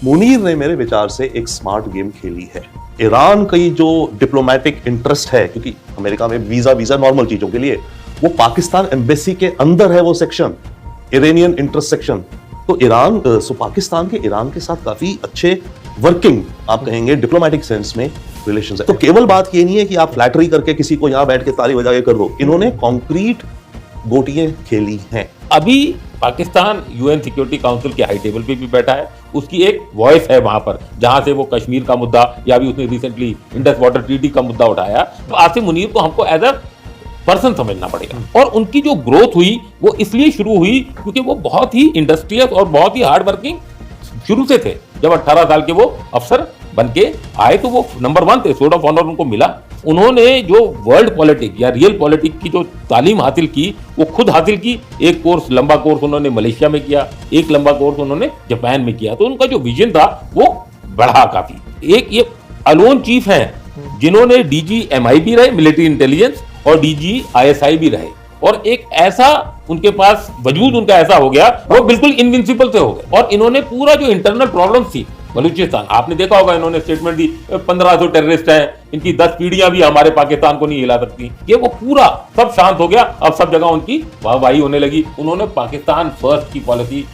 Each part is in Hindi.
मुनीर ने मेरे विचार से एक स्मार्ट गेम खेली है। ईरान की जो डिप्लोमेटिक इंटरेस्ट है, क्योंकि अमेरिका में वीजा नॉर्मल चीजों के लिए, वो पाकिस्तान एम्बेसी के अंदर है वो सेक्शन, इरानियन इंटरेस्ट सेक्शन। तो पाकिस्तान के ईरान के साथ काफी अच्छे वर्किंग, आप कहेंगे डिप्लोमेटिक सेंस में रिलेशंस है। तो केवल बात ये नहीं है कि आप फ्लैटरी करके किसी को यहां बैठ के ताली बजा के कर दो, इन्होंने कॉन्क्रीट गोटियां खेली हैं। अभी पाकिस्तान यूएन सिक्योरिटी काउंसिल के हाई टेबल पे भी बैठा है, उसकी एक वॉइस है वहां पर, जहां से वो कश्मीर का मुद्दा या भी उसने रिसेंटली इंडस वाटर ट्रीटी का मुद्दा उठाया। तो आसिम मुनीर को हमको एज अ पर्सन समझना पड़ेगा। और उनकी जो ग्रोथ हुई वो इसलिए शुरू हुई क्योंकि वो बहुत ही इंडस्ट्रियस और बहुत ही हार्ड वर्किंग शुरू से थे। जब 18 साल के वो अफसर बन के आए तो वो नंबर 1 थे, सोर्ड ऑफ ऑनर उनको मिला। उन्होंने जो वर्ल्ड पॉलिटिक्स या रियल पॉलिटिक्स की जो तालीम हासिल की वो खुद हासिल की। एक कोर्स, लंबा कोर्स उन्होंने मलेशिया में किया, एक लंबा कोर्स उन्होंने जापान में किया। तो उनका जो विजन था वो बढ़ा काफी। एक ये अलोन चीफ हैं जिन्होंने DGMI भी रहे, मिलिट्री इंटेलिजेंस, और DGISI भी रहे। और एक ऐसा उनके पास वजूद उनका ऐसा हो गया, वो बिल्कुल इनविंसिबल से हो गए। और इन्होंने पूरा जो इंटरनल प्रॉब्लम्स थी बलूचिस्तान, आपने देखा होगा, इन्होंने स्टेटमेंट दी 1500 टेररिस्ट हैं, इनकी 10 पीढ़ियां भी हमारे पाकिस्तान को नहीं हिला सकती। ये वो पूरा सब शांत हो गया। अब सब जगह उनकी वाहवाही होने लगी। उन्होंने पाकिस्तान फर्स्ट की पॉलिसी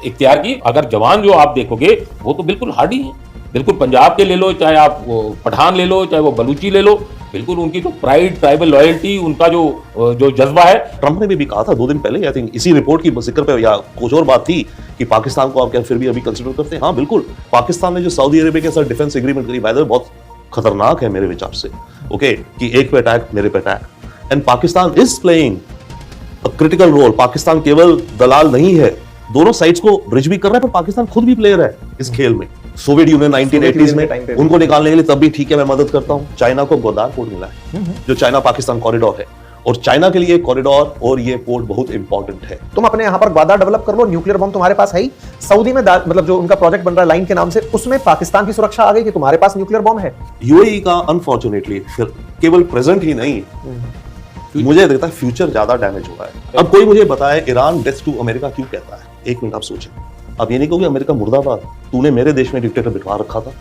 इख्तियार की। अगर जवान जो आप देखोगे वो तो बिल्कुल हार्डी हैं, बिल्कुल पंजाब के ले लो, चाहे आप वो पठान ले लो, चाहे वो बलूची ले लो, बिल्कुल उनकी तो प्राइड, ट्राइबल लॉयल्टी, उनका जो जज्बा है। ट्रंप ने भी कहा था 2 दिन पहले, आई थिंक इसी रिपोर्ट की जिक्र पे या कुछ और बात थी कि पाकिस्तान को आप क्या फिर भी अभी कंसिडर करते हैं। हाँ बिल्कुल, पाकिस्तान ने जो सऊदी अरेबिया के साथ डिफेंस एग्रीमेंट करी, वायदा बहुत खतरनाक है मेरे विचार से, ओके, कि एक पे अटैक मेरे पे attack. And Pakistan is playing a critical role. Pakistan केवल दलाल नहीं है, दोनों साइड्स को ब्रिज भी कर रहा है, पर पाकिस्तान खुद भी प्लेयर है इस खेल में। सोवियत यूनियन 1980s में उनको निकालने के लिए तब भी ठीक है, मैं मदद करता हूं। चाइना को गोदार पोर्ट मिला है, जो चाइना पाकिस्तान कॉरिडोर है, और चाइना के लिए कॉरिडोर और ये पोर्ट बहुत इंपॉर्टेंट है। तुम अपने यहाँ पर ग्वादार डेवलप कर लो, न्यूक्लियर बम तुम्हारे पास है ही। सऊदी में मतलब जो उनका प्रोजेक्ट बन रहा है लाइन के नाम से, उसमें पाकिस्तान की सुरक्षा आ गई कि तुम्हारे पास न्यूक्लियर बम है। यूएई का अनफॉर्चुनेटली केवल प्रेजेंट ही नहीं, मुझे लगता है फ्यूचर ज्यादा डैमेज हुआ है। अब कोई मुझे बताए ईरान डेथ टू अमेरिका क्यों कहता है? एक मिनट आप सोचें। अब ये नहीं कहोगे अमेरिका मुर्दाबाद, तूने मेरे देश में डिक्टेटर बिठा रखा था।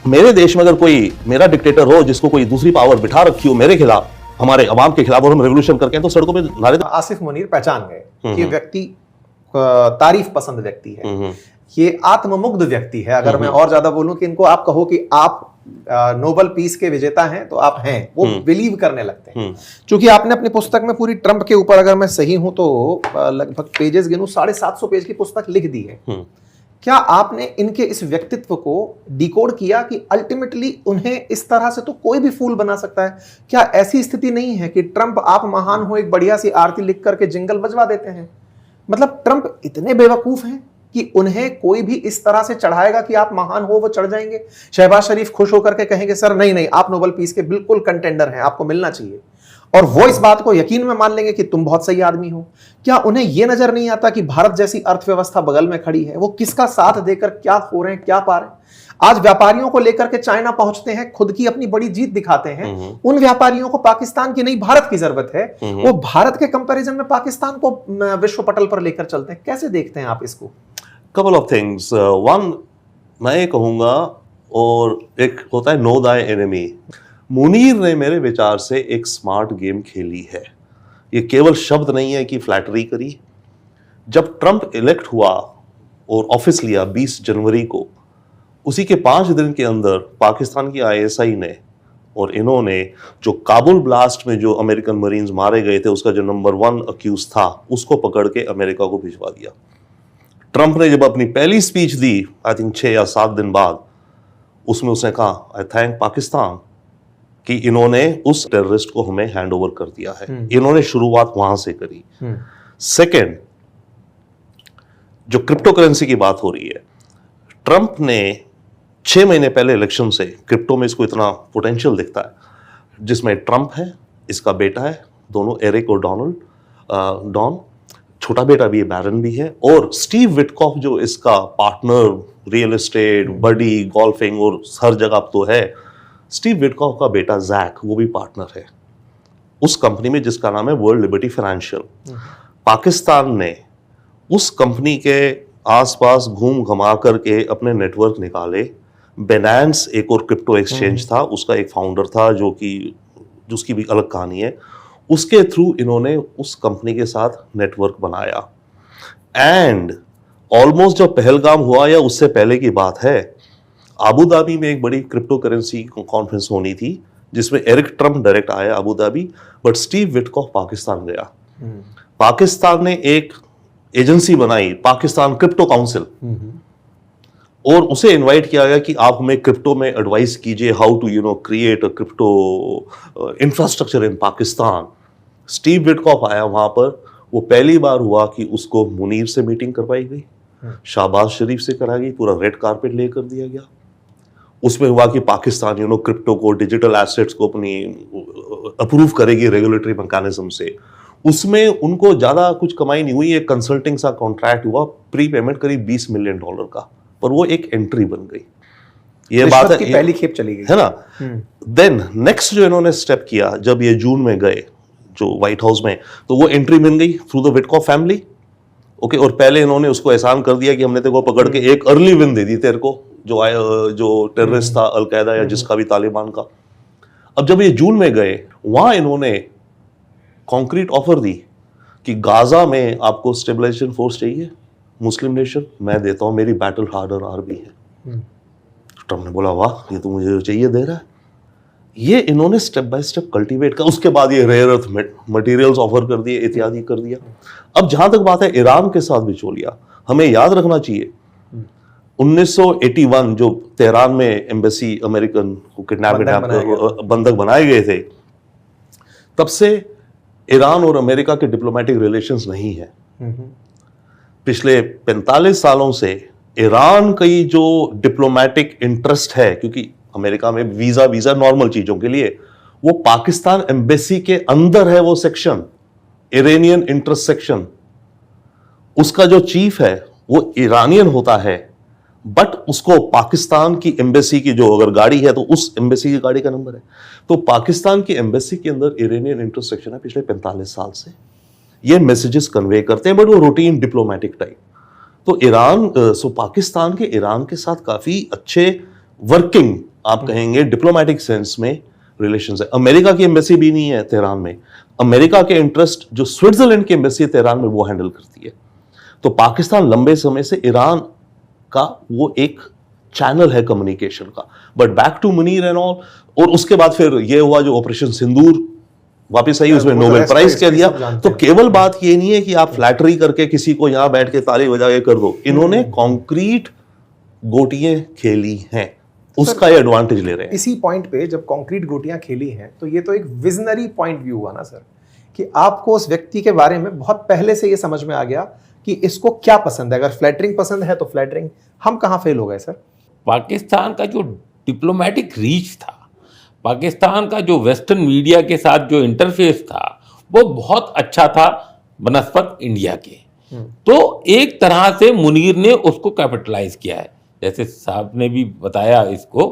मेरे देश में अगर कोई मेरा डिक्टेटर हो जिसको कोई दूसरी पावर बिठा रखी हो मेरे खिलाफ, हमारे अवाम के खिलाफ, और हम रेवोल्यूशन करके तो सड़कों में नारे। आसिफ मुनीर पहचान गए कि व्यक्ति तारीफ पसंद व्यक्ति है, ये आत्ममुग्ध व्यक्ति है। अगर मैं और ज्यादा बोलूं कि इनको आप कहो कि आप नोबेल पीस के विजेता हैं तो आप हैं, वो बिलीव करने लगते हैं। क्योंकि आपने अपनी पुस्तक में पूरी ट्रंप के ऊपर, अगर मैं सही हूं तो लगभग पेजेस गिनूं 750 पेज की पुस्तक लिख दी है। क्या आपने इनके इस व्यक्तित्व को डिकोड किया कि अल्टीमेटली उन्हें इस तरह से तो कोई भी फूल बना सकता है? क्या ऐसी स्थिति नहीं है कि ट्रंप आप महान हो, एक बढ़िया सी आरती लिख करके जिंगल बजवा देते हैं? मतलब ट्रंप इतने बेवकूफ हैं कि उन्हें कोई भी इस तरह से चढ़ाएगा कि आप महान हो, वो चढ़ जाएंगे। शहबाज शरीफ खुश होकर के कहेंगे सर नहीं नहीं, आप नोबेल पीस के बिल्कुल कंटेंडर हैं, आपको मिलना चाहिए। और वो इस बात को यकीन में मान लेंगे कि तुम बहुत सही आदमी हो। क्या उन्हें यह नजर नहीं आता कि भारत जैसी अर्थव्यवस्था बगल में खड़ी है, वो किसका साथ देकर क्या हो रहे हैं, क्या पा रहे हैं? आज व्यापारियों को लेकर के चाइना पहुंचते हैं, खुद की अपनी बड़ी जीत दिखाते हैं। उन व्यापारियों को पाकिस्तान की नहीं, भारत की जरूरत है। वो भारत के कंपैरिजन में पाकिस्तान को विश्व पटल पर लेकर चलते हैं। कैसे देखते हैं आप इसको? Couple of things. वन, मैं ये कहूंगा, और एक होता है नो दाई एनिमी। मुनीर ने मेरे विचार से एक स्मार्ट गेम खेली है। ये केवल शब्द नहीं है कि फ्लैटरी करी। जब ट्रंप इलेक्ट हुआ और ऑफिस लिया 20 जनवरी को, उसी के 5 दिन के अंदर पाकिस्तान की ISI ने और इन्होंने जो काबुल ब्लास्ट में जो अमेरिकन मरीन्स मारे गए थे, उसका जो नंबर 1 अक्यूज था, उसको पकड़ के अमेरिका को भिजवा दिया। ट्रंप ने जब अपनी पहली स्पीच दी, आई थिंक 6 या 7 दिन बाद, उसमें उसने कहा आई थैंक पाकिस्तान कि इन्होंने उस टेररिस्ट को हमें हैंड ओवर कर दिया है। इन्होंने शुरुआत वहां से करी। सेकेंड, जो क्रिप्टो करेंसी की बात हो रही है, ट्रंप ने 6 महीने पहले इलेक्शन से क्रिप्टो में इसको इतना पोटेंशियल दिखता है, जिसमें ट्रंप है, इसका बेटा है, दोनों एरिक और डॉन, छोटा बेटा भी है, बैरन भी है, और स्टीव विटकॉफ जो इसका पार्टनर, रियल एस्टेट, बडी, गोल्फिंग और हर जगह तो है। स्टीव विटकॉफ का बेटा जैक, वो भी पार्टनर है उस कंपनी में जिसका नाम है वर्ल्ड लिबर्टी फाइनेंशियल। पाकिस्तान ने उस कंपनी के आसपास घूम घमा करके अपने नेटवर्क निकाले। बेनांस एक और क्रिप्टो एक्सचेंज था, उसका एक फाउंडर था जो कि जिसकी भी अलग कहानी है। उसके थ्रू इन्होंने उस कंपनी के साथ नेटवर्क बनाया एंड ऑलमोस्ट जब पहलगाम हुआ या उससे पहले की बात है, अबू धाबी में एक बड़ी क्रिप्टो करेंसी कॉन्फ्रेंस होनी थी जिसमें एरिक ट्रम्प डायरेक्ट आया Abu Dhabi, but Steve Witkoff Pakistan गया। पाकिस्तान ने एक एजेंसी बनाई, पाकिस्तान क्रिप्टो काउंसिल, और उसे इनवाइट किया गया कि आप हमें क्रिप्टो में एडवाइस कीजिए, how to create a crypto infrastructure in Pakistan. Steve Witkoff आया वहां पर। वो पहली बार हुआ कि उसको मुनीर से मीटिंग करवाई गई, शहबाज शरीफ से कराई गई, पूरा रेड कारपेट लेकर दिया गया। उसमें हुआ कि पाकिस्तान क्रिप्टो को, डिजिटल एसेट्स को अपनी अप्रूव करेगी रेगुलेटरी मैकेनिज्म से। उसमें उनको ज्यादा कुछ कमाई नहीं हुई, एक कंसल्टिंग सा कॉन्ट्रैक्ट हुआ, प्री पेमेंट करीब $20 मिलियन का, पर वो एक एंट्री बन गई। ये बात है, पहली खेप चली गई है ना। देन नेक्स्ट जो इन्होंने स्टेप किया, जब ये जून में गए जो व्हाइट हाउस में, तो वो एंट्री बन गई through the Witkoff family. Okay, और पहले इन्होंने उसको एहसान कर दिया कि हमने तेरे को पकड़ के एक अर्ली विन दे दी तेरे को, जो टेररिस्ट था अलकायदा या जिसका भी तालिबान का। अब जब ये जून में गए, वहां इन्होंने कॉन्क्रीट ऑफर दी कि गाजा में आपको स्टेबलाइजेशन फोर्स चाहिए, मुस्लिम नेशन, मैं देता हूं, मेरी बैटल हार्डर आर्मी है। ट्रम्प ने बोला वाह, ये तो मुझे चाहिए दे रहा है। ये इन्होंने स्टेप बाय स्टेप कल्टीवेट कर, उसके बाद ये रेयर अर्थ मटेरियल्स ऑफर कर दिए, इत्यादि कर दिया। अब जहां तक बात है ईरान के साथ बिचौलिया, हमें याद रखना चाहिए 1981 जो तेहरान में एम्बेसी अमेरिकन को बंधक बनाए गए थे, तब से ईरान और अमेरिका के डिप्लोमेटिक रिलेशंस नहीं है। पिछले 45 सालों से ईरान की जो डिप्लोमेटिक इंटरेस्ट है, क्योंकि अमेरिका में वीजा नॉर्मल चीजों के लिए, वो पाकिस्तान एम्बेसी के अंदर है वो सेक्शन, इरानियन इंटरेस्ट सेक्शन। उसका जो चीफ है वो ईरानियन होता है, बट उसको पाकिस्तान की एम्बेसी की जो अगर गाड़ी है तो उस एम्बेसी की गाड़ी का नंबर है। तो पाकिस्तान की एम्बेसी के अंदर इरानियन इंटरेस्ट सेक्शन है पिछले 45 साल से। ये मैसेजेस कन्वे करते हैं, बट वो रूटीन डिप्लोमेटिक टाइप। तो पाकिस्तान के ईरान के साथ काफी अच्छे वर्किंग, आप कहेंगे डिप्लोमेटिक सेंस में रिलेशंस है। अमेरिका की एम्बेसी भी नहीं है तेहरान में। अमेरिका के इंटरेस्ट जो स्विट्जरलैंड की एम्बेसी है तेहरान में, वो हैंडल करती है। तो पाकिस्तान लंबे समय से ईरान का वो एक चैनल है कम्युनिकेशन का। But back to Munir and all, और उसके बाद फिर ये हुआ जो ऑपरेशन सिंदूर वापस आई, उसमें नोबेल प्राइज क्या दिया। तो केवल बात ये नहीं है कि आप फ्लैटरी करके किसी को यहां बैठ के ताली बजा के कर दो, इन्होंने कॉन्क्रीट गोटियां खेली हैं, उसका ये एडवांटेज ले रहे हैं। इसी पॉइंट पे जब कॉन्क्रीट गोटियां खेली हैं, तो ये तो एक विजनरी पॉइंट व्यू हुआ ना सर, कि आपको उस व्यक्ति के बारे में बहुत पहले से ये समझ में आ गया कि इसको क्या पसंद है। अगर फ्लैटरिंग पसंद है तो फ्लैटरिंग। हम कहां फेल हो गए सर? पाकिस्तान का जो डिप्लोमेटिक रीच था, पाकिस्तान का जो वेस्टर्न मीडिया के साथ जो इंटरफेस था, वो बहुत अच्छा था बनस्पत इंडिया के। तो एक तरह से मुनीर ने उसको कैपिटलाइज किया है। जैसे साहब ने भी बताया इसको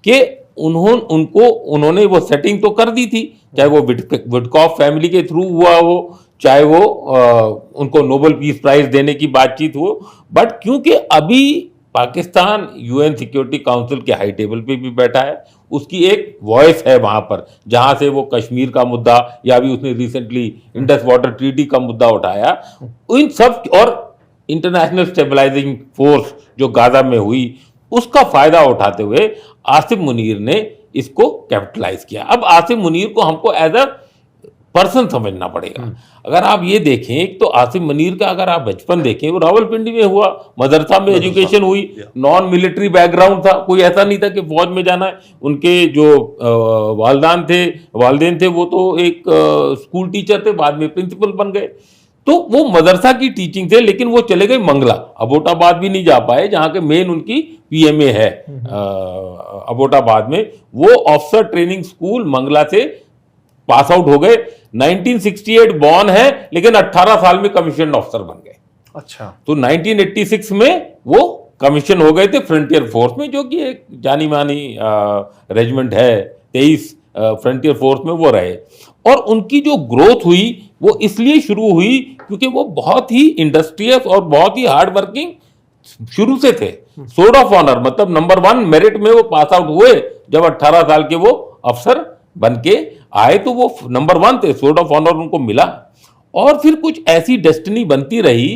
कि उन्होंने वो सेटिंग तो कर दी थी, चाहे वो विटकॉफ फैमिली के थ्रू हुआ हो, चाहे वो उनको नोबेल पीस प्राइज देने की बातचीत हो। बट क्योंकि अभी पाकिस्तान यूएन सिक्योरिटी काउंसिल के हाई टेबल पे भी बैठा है, उसकी एक वॉइस है वहां पर, जहां से वो कश्मीर का मुद्दा या अभी उसने रिसेंटली इंडस वाटर ट्रीटी का मुद्दा उठाया, इन सब, और इंटरनेशनल स्टेबलाइजिंग फोर्स जो गाजा में हुई, उसका फायदा उठाते हुए आसिफ मुनीर ने इसको कैपिटलाइज किया। अब आसिफ मुनीर को हमको एज अ पर्सन समझना पड़ेगा। अगर आप ये देखें तो आसिफ मुनीर का अगर आप बचपन देखें, वो रावलपिंडी में हुआ, मदरसा में एजुकेशन हुई, नॉन मिलिट्री बैकग्राउंड था, कोई ऐसा नहीं था कि फौज में जाना है। उनके जो वालदेन थे वो तो एक स्कूल टीचर थे, बाद में प्रिंसिपल बन गए। तो वो मदरसा की टीचिंग थे, लेकिन वो चले गए मंगला, अबोटाबाद भी नहीं जा पाए, जहाँ के मेन उनकी पीएमए है अबोटाबाद में। वो ऑफिसर ट्रेनिंग स्कूल मंगला से पास आउट हो गए। 1968 बॉर्न है, लेकिन 18 साल में कमीशन ऑफिसर बन गए। अच्छा। तो 1986 में वो कमीशन हो गए थे फ्रंटियर फोर्स में, जो कि एक जानी मानी रेजिमेंट है, 23 फ्रंटियर फोर्स में वो रहे। और उनकी जो ग्रोथ हुई वो इसलिए शुरू हुई क्योंकि वो बहुत ही इंडस्ट्रियस और बहुत ही हार्ड वर्किंग शुरू से थे। सोर्ड ऑफ ऑनर मतलब नंबर 1 मेरिट में वो पास आउट हुए, जब 18 साल के वो अफसर बन के आए तो वो नंबर 1 थे, सोर्ड ऑफ ऑनर उनको मिला। और फिर कुछ ऐसी डेस्टिनी बनती रही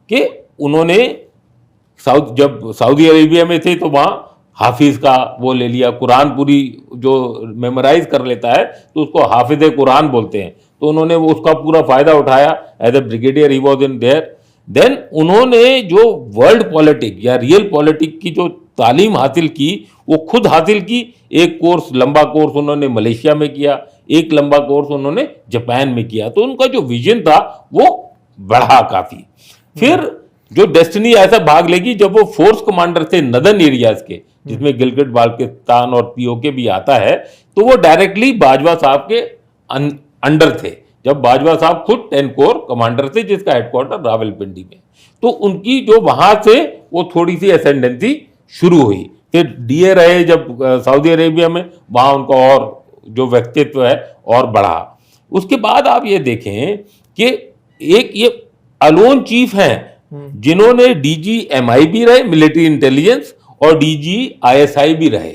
कि उन्होंने जब सऊदी अरेबिया में थे तो वहाँ हाफिज का वो ले लिया, कुरान पूरी जो मेमोराइज कर लेता है तो उसको हाफिज कुरान बोलते हैं, तो उन्होंने वो उसका पूरा फायदा उठाया। As a brigadier he was in there. Then उन्होंने जो वर्ल्ड पॉलिटिक या रियल पॉलिटिक की जो तालीम हासिल की वो खुद हासिल की। एक कोर्स, लंबा कोर्स उन्होंने मलेशिया में किया, एक लंबा कोर्स उन्होंने जापान में किया। तो उनका जो विजन था वो बढ़ा काफी। फिर जो डेस्टिनी ऐसा भाग लेगी, जब वो फोर्स कमांडर थे नदर्न एरियाज के, जिसमें गिलगिट बाल्टिस्तान और पीओके भी आता है, तो वो डायरेक्टली बाजवा साहब के अंडर थे, जब बाजवा साहब खुद 10 कोर कमांडर थे जिसका हेडक्वार्टर रावलपिंडी में। तो उनकी जो वहां से वो थोड़ी सी एसेंडेंसी शुरू हुई। फिर डीए रहे जब सऊदी अरेबिया में, वहां उनका और जो व्यक्तित्व है और बढ़ा। उसके बाद आप ये देखें कि एक ये अलोन चीफ हैं जिन्होंने डीजीएमआई भी रहे, मिलिट्री इंटेलिजेंस, और डीजीआईएसआई भी रहे।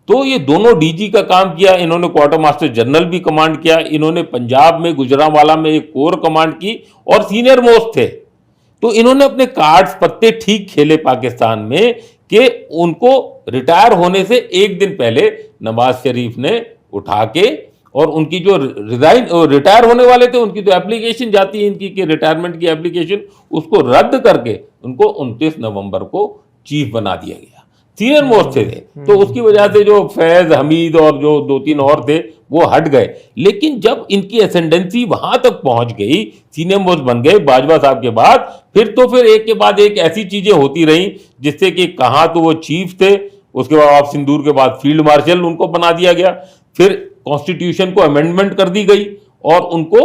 तो ये दोनों डीजी का काम किया, इन्होंने क्वार्टर मास्टर जनरल भी कमांड किया, इन्होंने पंजाब में गुजरांवाला में एक कोर कमांड की और सीनियर मोस्ट थे। तो इन्होंने अपने कार्ड्स पत्ते ठीक खेले पाकिस्तान में कि उनको रिटायर होने से एक दिन पहले नवाज शरीफ ने उठा के, और उनकी जो रिटायर होने वाले थे उनकी तो एप्लीकेशन जाती है इनकी कि रिटायरमेंट की एप्लीकेशन, उसको रद्द करके उनको 29 नवंबर को चीफ बना दिया गया। सीनियर मोस्ट थे। तो उसकी वजह से जो फैज, हमीद और जो 2-3 और थे वो हट गए। लेकिन जब इनकी एसेंडेंसी वहां तक पहुंच गई, सीनियर मोस्ट बन गए बाजवा साहब के बाद, फिर एक के बाद एक ऐसी चीजें होती रही जिससे कि कहाँ तो वो चीफ थे, उसके बाद आप सिंदूर के बाद फील्ड मार्शल उनको बना दिया गया, फिर कॉन्स्टिट्यूशन को अमेंडमेंट कर दी गई और उनको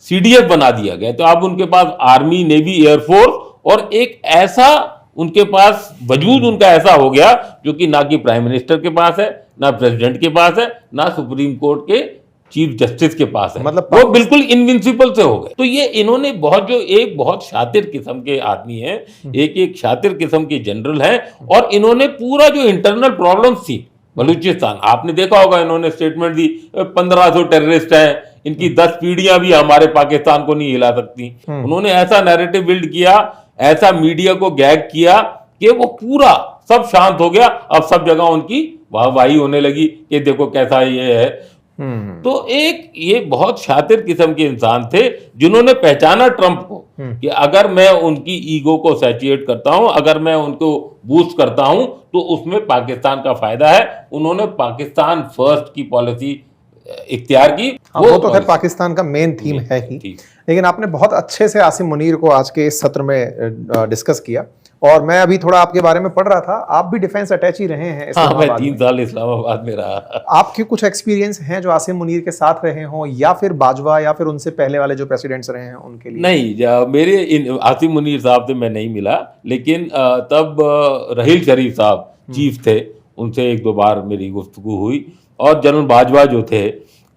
सीडीएफ बना दिया गया। तो अब उनके पास आर्मी, नेवी, एयरफोर्स और एक ऐसा उनके पास वजूद उनका ऐसा हो गया जो कि ना कि प्राइम मिनिस्टर के पास है, ना प्रेसिडेंट के पास है, ना सुप्रीम कोर्ट के चीफ जस्टिस के पास है। मतलब वो बिल्कुल इनविंसिबल से हो गए। तो ये इन्होंने एक बहुत शातिर किस्म के आदमी हैं, एक शातिर किस्म के जनरल हैं, और इन्होंने पूरा जो इंटरनल प्रॉब्लम्स थी बलूचिस्तान, आपने देखा होगा इन्होंने स्टेटमेंट दी 1500 टेररिस्ट हैं, इनकी 10 पीढ़ियां भी हमारे पाकिस्तान को नहीं हिला सकती। उन्होंने ऐसा नैरेटिव बिल्ड किया, ऐसा मीडिया को गैग किया कि वो पूरा सब शांत हो गया। अब सब जगह उनकी वाहवाही होने लगी कि देखो कैसा ये है। तो एक ये बहुत शातिर किस्म के इंसान थे जिन्होंने पहचाना ट्रंप को कि अगर मैं उनकी ईगो को सैचुरेट करता हूं, अगर मैं उनको बूस्ट करता हूं तो उसमें पाकिस्तान का फायदा है। उन्होंने पाकिस्तान फर्स्ट की पॉलिसी इख्तियार की। वो तो खैर पाकिस्तान का मेन थीम है ही, लेकिन आपने बहुत अच्छे से आसिम मुनीर को आज के इस सत्र में डिस्कस किया। और मैं अभी थोड़ा आपके बारे में पढ़ रहा था, आप भी डिफेंस अटैच ही रहे हैं। हाँ, मैं 3 साल इस्लामाबाद में रहा। आपके कुछ एक्सपीरियंस हैं जो आसिम मुनीर के साथ रहे हों, या फिर बाजवा या फिर उनसे पहले वाले जो प्रेसिडेंट्स रहे हैं उनके लिए? नहीं, मेरे आसिम मुनीर साहब से मैं नहीं मिला, लेकिन तब रहील शरीफ साहब चीफ थे, उनसे 1-2 बार मेरी गुफ्तगू हुई। और जनरल बाजवा जो थे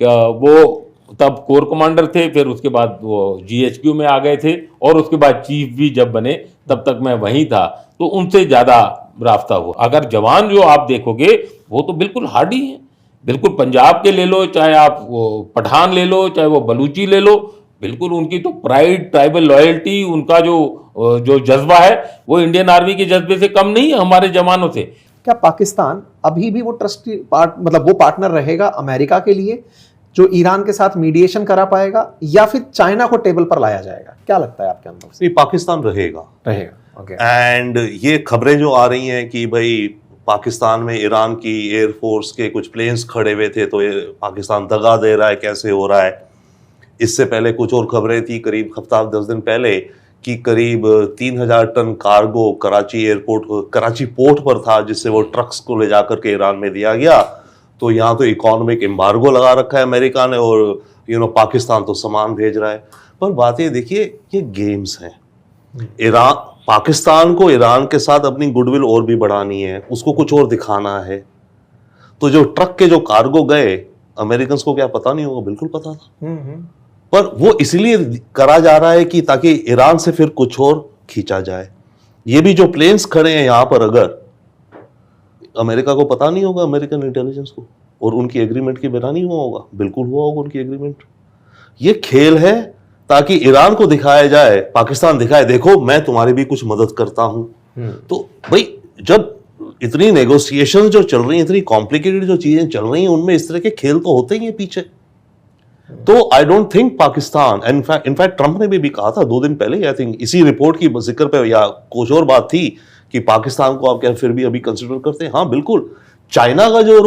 वो तब कोर कमांडर थे, फिर उसके बाद वो जीएचक्यू में आ गए थे, और उसके बाद चीफ भी जब बने तब तक मैं वहीं था, तो उनसे ज़्यादा रास्ता हुआ। अगर जवान जो आप देखोगे वो तो बिल्कुल हार्डी हैं, बिल्कुल पंजाब के ले लो, चाहे आप वो पठान ले लो, चाहे वो बलूची ले लो, बिल्कुल उनकी तो प्राइड, ट्राइबल लॉयल्टी, उनका जो जज्बा है वो इंडियन आर्मी के जज्बे से कम नहीं है, हमारे जवानों से। क्या पाकिस्तान अभी भी वो ट्रस्टी मतलब वो पार्टनर रहेगा अमेरिका के लिए जो ईरान के साथ मीडिएशन करा पाएगा, या फिर चाइना को टेबल पर लाया जाएगा? क्या लगता है आपके अनुभव से? पाकिस्तान रहेगा। ओके। एंड ये खबरें जो आ रही हैं कि भाई पाकिस्तान में ईरान की एयरफोर्स के कुछ प्लेन्स खड़े हुए थे, तो ये पाकिस्तान दगा दे रहा है, कैसे हो रहा है। इससे पहले कुछ और खबरें थी करीब हफ्ता 10 दिन पहले कि करीब 3000 टन कार्गो कराची पोर्ट पर था, जिससे वो ट्रक्स को ले जाकर के ईरान में दिया गया। तो यहाँ तो इकोनॉमिक एम्बार्गो लगा रखा है अमेरिका ने, और पाकिस्तान तो सामान भेज रहा है। पर बात ये देखिए, ये गेम्स हैं। पाकिस्तान को ईरान के साथ अपनी गुडविल और भी बढ़ानी है, उसको कुछ और दिखाना है। तो जो ट्रक के जो कार्गो गए, अमेरिकन को क्या पता नहीं होगा? बिल्कुल पता था। पर वो इसलिए करा जा रहा है कि ताकि ईरान से फिर कुछ और खींचा जाए। ये भी जो प्लेन्स खड़े हैं यहां पर, अगर अमेरिका को पता नहीं होगा, अमेरिकन इंटेलिजेंस को, और उनकी एग्रीमेंट के बिना नहीं हुआ होगा? बिल्कुल हुआ होगा उनकी एग्रीमेंट। ये खेल है ताकि ईरान को दिखाया जाए, पाकिस्तान दिखाए देखो मैं तुम्हारी भी कुछ मदद करता हूं। तो भाई जब इतनी नेगोशिएशन जो चल रही हैं, इतनी कॉम्प्लिकेटेड जो चीजें चल रही हैं, उनमें इस तरह के खेल तो होते ही हैं पीछे। तो I don't think Pakistan, in fact Trump ने भी कहा था 2 दिन पहले, आई थिंक इसी रिपोर्ट की जिक्र पे या कुछ और बात थी कि पाकिस्तान को आप क्या फिर भी अभी कंसिडर करते हैं? हाँ बिल्कुल। चाइना का जो